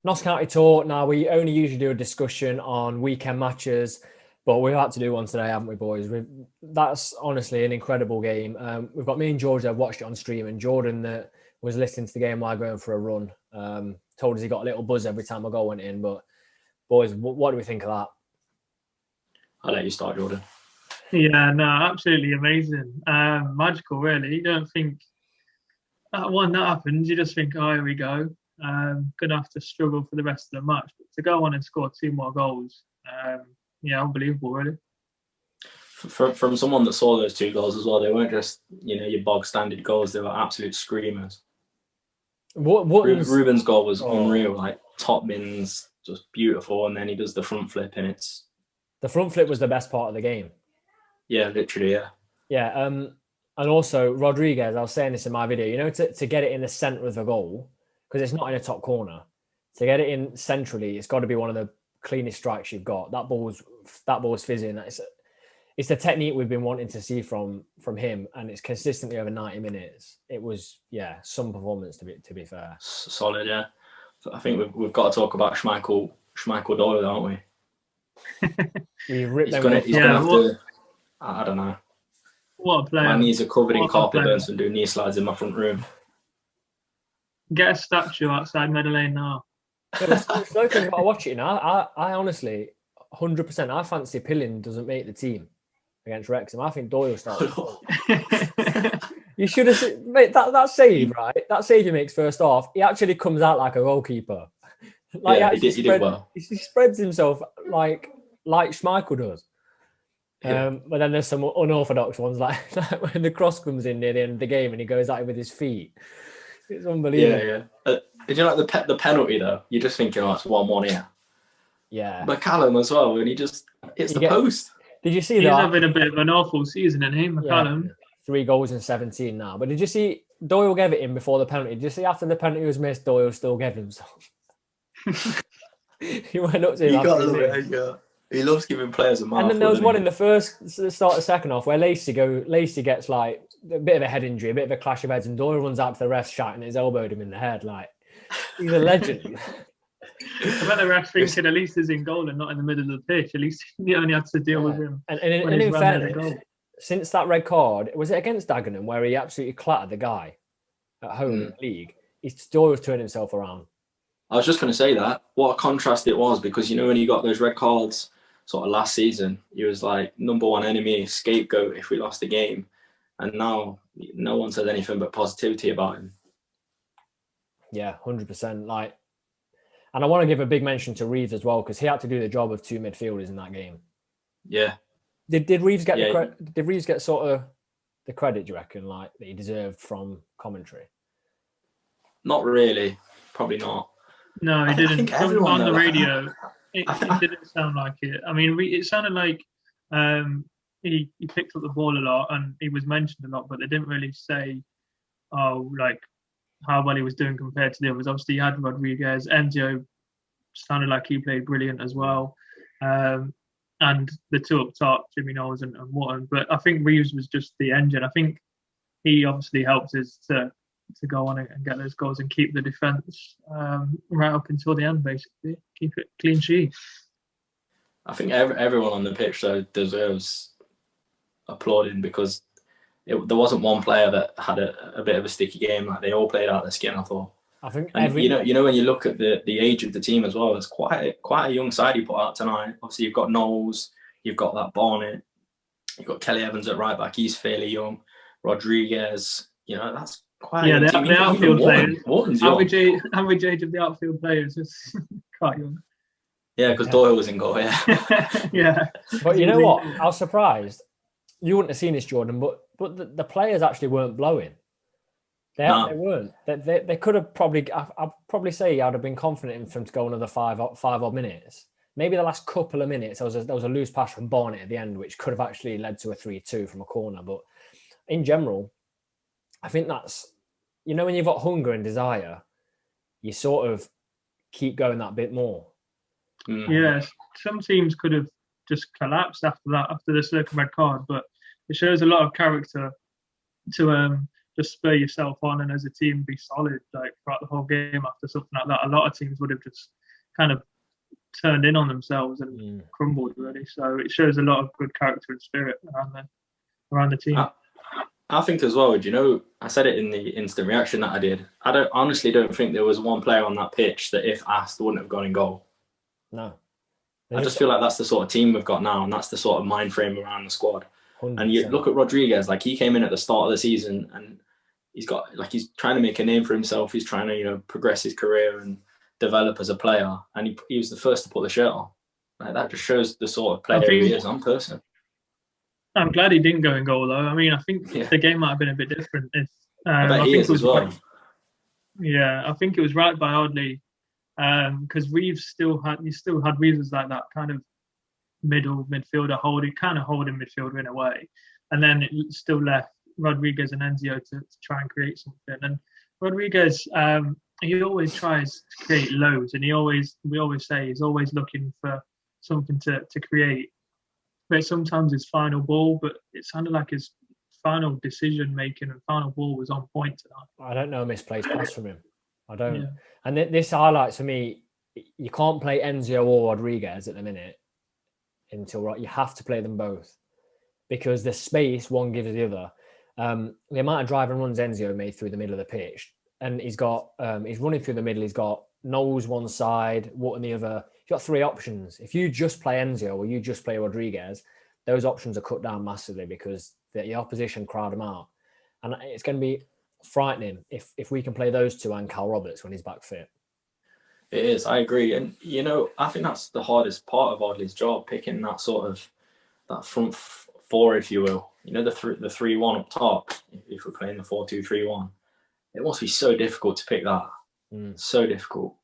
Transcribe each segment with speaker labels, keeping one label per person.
Speaker 1: Notts County Tour. Now, we only usually do a discussion on weekend matches, but we've had to do one today, haven't we, boys? That's honestly an incredible game. We've got me and George that have watched it on stream, and Jordan that was listening to the game while going for a run. Told us he got a little buzz every time a goal went in. But, boys, what do we think of that?
Speaker 2: I'll let you start, Jordan.
Speaker 3: Yeah, no, absolutely amazing. Magical, really. You don't think that when that happens, you just think, oh, here we go. Gonna have to struggle for the rest of the match. But to go on and score two more goals, yeah, unbelievable, really.
Speaker 2: From someone that saw those two goals as well, they weren't just your bog standard goals. They were absolute screamers. Ruben's goal was unreal, like top bins, just beautiful, and then he does the front flip, and it's
Speaker 1: the front flip was the best part of the game.
Speaker 2: Yeah, literally, yeah.
Speaker 1: Yeah, and also Rodriguez, I was saying this in my video, to get it in the centre of the goal, because it's not in a top corner, to get it in centrally, it's got to be one of the cleanest strikes you've got. That ball's fizzing. It's the technique we've been wanting to see from him, and it's consistently over 90 minutes. It was, some performance to be fair.
Speaker 2: Solid, yeah. I think we've got to talk about Schmeichel Doyle, don't we?
Speaker 1: He's going
Speaker 2: to have to. I don't know.
Speaker 3: What a player!
Speaker 2: My knees are covered in carpet burns and doing knee slides in my front room.
Speaker 3: Get a statue outside Meadow Lane now.
Speaker 1: I watch it now. I honestly, 100%, I fancy Pillin doesn't make the team against Wrexham. I think Doyle starts. You should have seen, mate, that save, right? That save he makes first half, he actually comes out like a goalkeeper.
Speaker 2: He did well.
Speaker 1: He spreads himself like Schmeichel does.
Speaker 2: Yeah.
Speaker 1: But then there's some unorthodox ones, like when the cross comes in near the end of the game and he goes at it with his feet. It's unbelievable.
Speaker 2: Yeah. Did you like the penalty though? You're just thinking, it's 1-1 here.
Speaker 1: Yeah.
Speaker 2: But Callum as well, when he just hits the post.
Speaker 1: Did you see
Speaker 3: that?
Speaker 1: He's
Speaker 3: having a bit of an awful season in him, McCallum.
Speaker 1: Yeah, 3 goals in 17 now. But did you see Doyle gave it in before the penalty? Did you see after the penalty was missed, Doyle still gave himself? He went up to him.
Speaker 2: He loves giving players a mouthful.
Speaker 1: And then there was one in the start of the second half where Lacey gets like a bit of a head injury, a bit of a clash of heads, and Doyle runs out to the ref shouting, he's elbowed him in the head. Like, he's a legend.
Speaker 3: I bet the ref thinking at least he's in goal and not in the middle of the pitch. At least he only had to deal with him.
Speaker 1: And in fairness, since that red card, was it against Dagenham where he absolutely clattered the guy at home in the league? Doyle's turned himself around.
Speaker 2: I was just going to say that. What a contrast it was, because when he got those red cards sort of last season, he was like number one enemy, scapegoat if we lost the game. And now no one says anything but positivity about him.
Speaker 1: Yeah, 100%. And I want to give a big mention to Reeves as well, because he had to do the job of 2 midfielders in that game.
Speaker 2: Yeah.
Speaker 1: Did Reeves get did Reeves get sort of the credit, do you reckon, that he deserved from commentary?
Speaker 2: Not really. Probably not.
Speaker 3: No, he didn't. On the radio, it didn't sound like it. I mean, it sounded like he picked up the ball a lot and he was mentioned a lot, but they didn't really say, how well he was doing compared to the others. Obviously, you had Rodriguez. Enzio sounded like he played brilliant as well. And the two up top, Jimmy Knowles and Wotton. But I think Reeves was just the engine. I think he obviously helped us to go on and get those goals and keep the defence right up until the end, basically. Keep it clean sheet.
Speaker 2: I think everyone on the pitch, though, deserves applauding, because there wasn't one player that had a bit of a sticky game. Like, they all played out their skin, I thought.
Speaker 1: I think
Speaker 2: when you look at the age of the team as well, it's quite a young side you put out tonight. Obviously, you've got Knowles, you've got that Barnett, you've got Kelly Evans at right back. He's fairly young. Rodriguez, that's quite.
Speaker 3: Yeah, the outfield players.
Speaker 2: Average
Speaker 3: age of the outfield players is quite young.
Speaker 2: Yeah, because Doyle was in goal. Yeah.
Speaker 3: Yeah.
Speaker 1: But you know what? I was surprised. You wouldn't have seen this, Jordan, but the players actually weren't blowing. They weren't. They could have probably. I'd probably say I'd have been confident in them to go another five odd minutes. Maybe the last couple of minutes there was a loose pass from Barnett at the end, which could have actually led to a 3-2 from a corner. But in general, I think that's, when you've got hunger and desire, you sort of keep going that bit more.
Speaker 3: Yes, some teams could have just collapsed after the second red card, but it shows a lot of character to just spur yourself on and as a team be solid like throughout the whole game after something like that. A lot of teams would have just kind of turned in on themselves and crumbled really. So it shows a lot of good character and spirit around the team.
Speaker 2: I think as well, I said it in the instant reaction that I did. I honestly don't think there was one player on that pitch that if asked wouldn't have gone in goal.
Speaker 1: No.
Speaker 2: I just feel like that's the sort of team we've got now, and that's the sort of mind frame around the squad. 100%. And you look at Rodriguez, like he came in at the start of the season and he's trying to make a name for himself. He's trying to, progress his career and develop as a player. And he was the first to put the shirt on. Like that just shows the sort of player he is on person.
Speaker 3: I'm glad he didn't go in goal though. I mean, I think the game might have been a bit different if
Speaker 2: I bet he is as well.
Speaker 3: Yeah, I think it was right by Oddly, because Reeves still had Reeves as like that kind of midfielder holding midfielder in a way, and then it still left Rodriguez and Enzio to try and create something. And Rodriguez, he always tries to create loads, and we always say he's always looking for something to create. But sometimes his final ball, but it sounded like his final decision making and final ball was on point tonight.
Speaker 1: I don't know a misplaced pass from him. I don't. Yeah. And this highlights for me, you can't play Enzio or Rodriguez at the minute until you have to play them both because the space one gives the other. The amount of drive and runs Enzio made through the middle of the pitch, and he's running through the middle. He's got Knowles one side, Wood on the other. You've got three options. If you just play Enzio or you just play Rodriguez, those options are cut down massively because the opposition crowd them out. And it's going to be frightening if we can play those two and Cal Roberts when he's back fit.
Speaker 2: It is, I agree. And, I think that's the hardest part of Audley's job, picking that sort of, that front four, if you will. The 3-1 up top, if we're playing the 4-2-3-1. It must be so difficult to pick that. So difficult.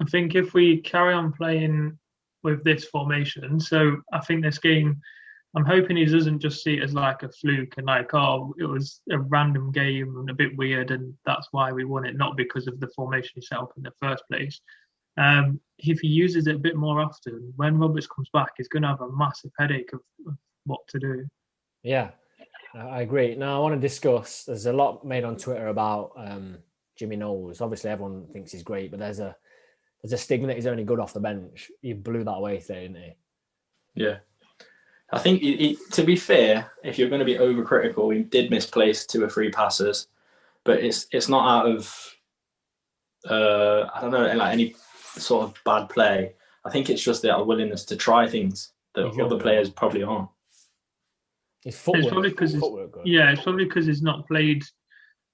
Speaker 3: I think if we carry on playing with this formation, so I think this game, I'm hoping he doesn't just see it as like a fluke and like, oh, it was a random game and a bit weird and that's why we won it, not because of the formation itself in the first place. If he uses it a bit more often, when Roberts comes back, he's going to have a massive headache of what to do.
Speaker 1: Yeah, I agree. Now, I want to discuss, there's a lot made on Twitter about Jimmy Knowles. Obviously, everyone thinks he's great, but there's a stigma that he's only good off the bench. He blew that away today, didn't he?
Speaker 2: Yeah. I think, to be fair, if you're going to be overcritical, he did misplace 2 or 3 passes, but it's not out of, I don't know, like any sort of bad play. I think it's just their willingness to try things that other players probably aren't.
Speaker 1: His footwork.
Speaker 3: It's probably because he's not played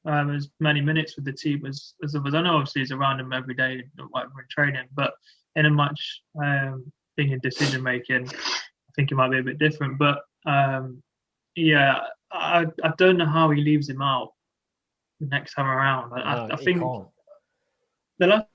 Speaker 3: as many minutes with the team as others. I know obviously he's around them every day, whatever in training, but in a match thing in decision making, I think it might be a bit different. But I don't know how he leaves him out the next time around. I think the last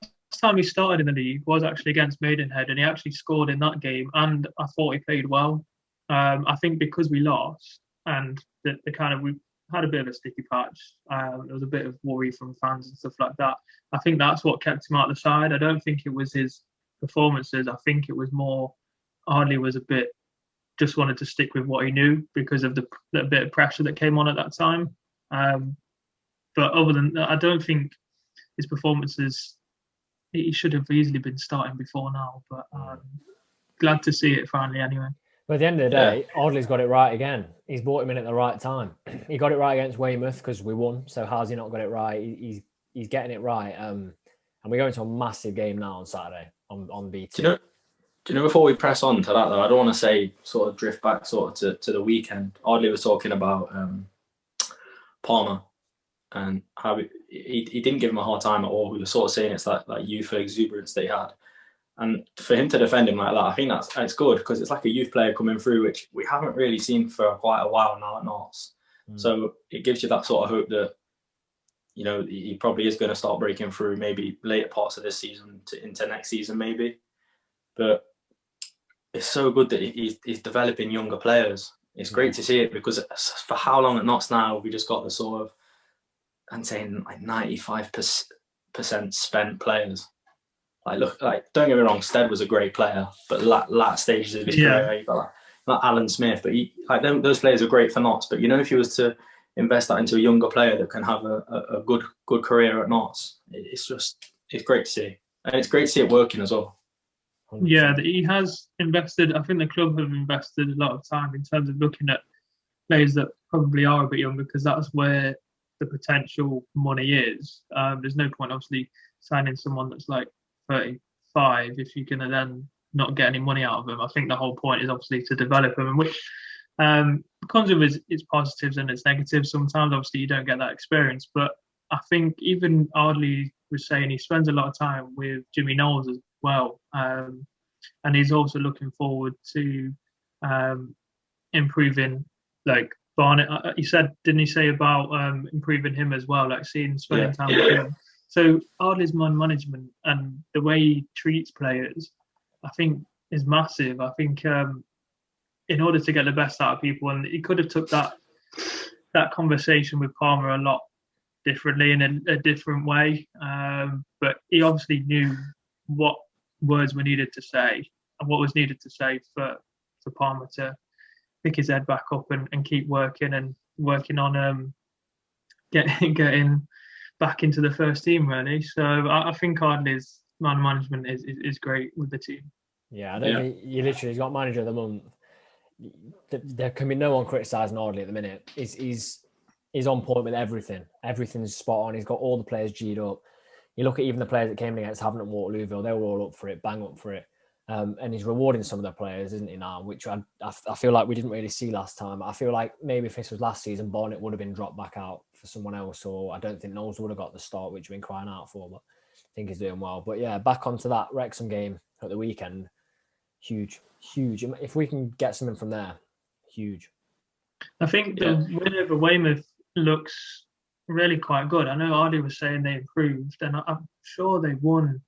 Speaker 3: time he started in the league was actually against Maidenhead, and he actually scored in that game, and I thought he played well. I think because we lost and we had a bit of a sticky patch, there was a bit of worry from fans and stuff like that. I think that's what kept him out the side. I don't think it was his performances. I think it was more Ardley was a bit just wanted to stick with what he knew because of the bit of pressure that came on at that time. But other than that, I don't think his performances, he should have easily been starting before now. But glad to see it finally anyway.
Speaker 1: But at the end of the day, Audley's got it right again. He's brought him in at the right time. He got it right against Weymouth because we won. So how's he not got it right? He's getting it right. And we're going to a massive game now on Saturday on BT.
Speaker 2: Do you know, before we press on to that, though, I don't want to say sort of drift back sort of to the weekend. Audley was talking about Palmer and how he didn't give him a hard time at all. We were sort of saying it's that youthful exuberance that he had. And for him to defend him like that, I think that's good because it's like a youth player coming through, which we haven't really seen for quite a while now at Notts. So it gives you that sort of hope that, he probably is going to start breaking through maybe later parts of this season into next season maybe. But it's so good that he's developing younger players. It's great to see it because for how long at Notts now, we just got the sort of, I'm saying like 95% spent players. Don't get me wrong, Stead was a great player, but last stages of his career, you got not Alan Smith, but those players are great for Notts. But if you was to invest that into a younger player that can have a good career at Notts. It's great to see, and it's great to see it working as well.
Speaker 1: 100%.
Speaker 3: Yeah, he has invested. I think the club have invested a lot of time in terms of looking at players that probably are a bit younger, because that's where the potential money is. There's no point, obviously, signing someone that's like 35 if you're going to then not get any money out of them. I think the whole point is obviously to develop them, which comes with its positives and its negatives. Sometimes, obviously, you don't get that experience. But I think even Ardley was saying he spends a lot of time with Jimmy Knowles as well. And he's also looking forward to improving, like, Barnett. Didn't he say about improving him as well, like spending time with him? So Ardley's man management and the way he treats players, I think, is massive. I think in order to get the best out of people, and he could have took that conversation with Palmer a lot differently in a different way, but he obviously knew what words were needed to say and what was needed to say for Palmer to pick his head back up and keep working on getting back into the first team, really. So I think Ardley's man management is great with the team.
Speaker 1: Yeah, I don't think he's got manager of the month. There can be no one criticising Ardley at the minute. He's on point with everything. Everything's spot on. He's got all the players G'd up. You look at even the players that came in against Havant and Waterlooville, they were all up for it, bang up for it. And he's rewarding some of their players, isn't he, now? Which I feel like we didn't really see last time. I feel like maybe if this was last season, Barnett would have been dropped back out for someone else, or I don't think Knowles would have got the start, which we've been crying out for, but I think he's doing well. But yeah, back onto that Wrexham game at the weekend. Huge. If we can get something from there, huge.
Speaker 3: I think the win over Weymouth looks really quite good. I know Ardley was saying they improved, and I'm sure they won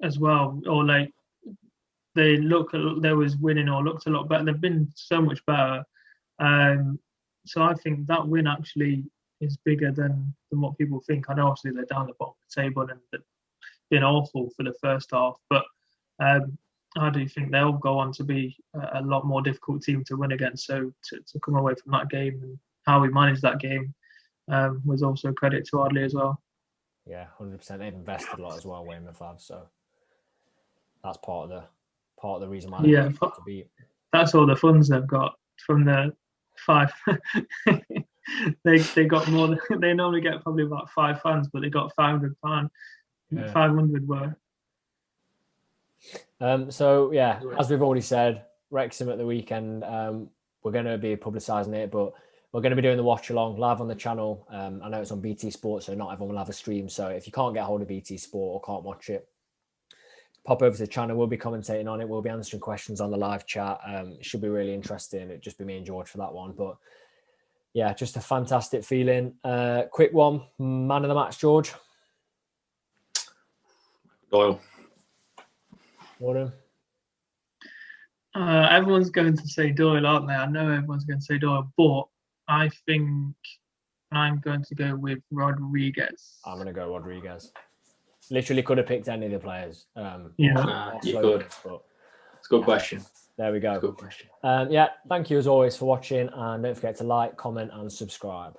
Speaker 3: as well, or like they was winning or looked a lot better. They've been so much better. So I think that win actually is bigger than what people think. I know obviously they're down the bottom of the table and they've been awful for the first half, but I do think they'll go on to be a lot more difficult team to win against. So to come away from that game and how we managed that game was also credit to Ardley as well.
Speaker 1: Yeah, 100%. They've invested a lot as well, Weymouth have. So that's part of the reason why they to beat.
Speaker 3: That's all the funds they've got from the 5. they got more than they normally get, probably about 5 fans, but they got £500. 500 worth.
Speaker 1: So yeah, as we've already said, Wrexham at the weekend. We're going to be publicising it, but we're going to be doing the watch along live on the channel. I know it's on BT Sport, so not everyone will have a stream. So if you can't get hold of BT Sport or can't watch it, pop over to the channel. We'll be commentating on it. We'll be answering questions on the live chat. It should be really interesting. It'll just be me and George for that one. But yeah, just a fantastic feeling. Quick one, man of the match, George.
Speaker 2: Doyle.
Speaker 1: Warren.
Speaker 3: Everyone's going to say Doyle, aren't they? I know everyone's going to say Doyle, but I think I'm going to go with Rodriguez.
Speaker 1: I'm going to go Rodriguez. Literally could have picked any of the players.
Speaker 2: You could. But it's a good question.
Speaker 1: There we go.
Speaker 2: Good question.
Speaker 1: Yeah, thank you as always for watching, and don't forget to like, comment, and subscribe.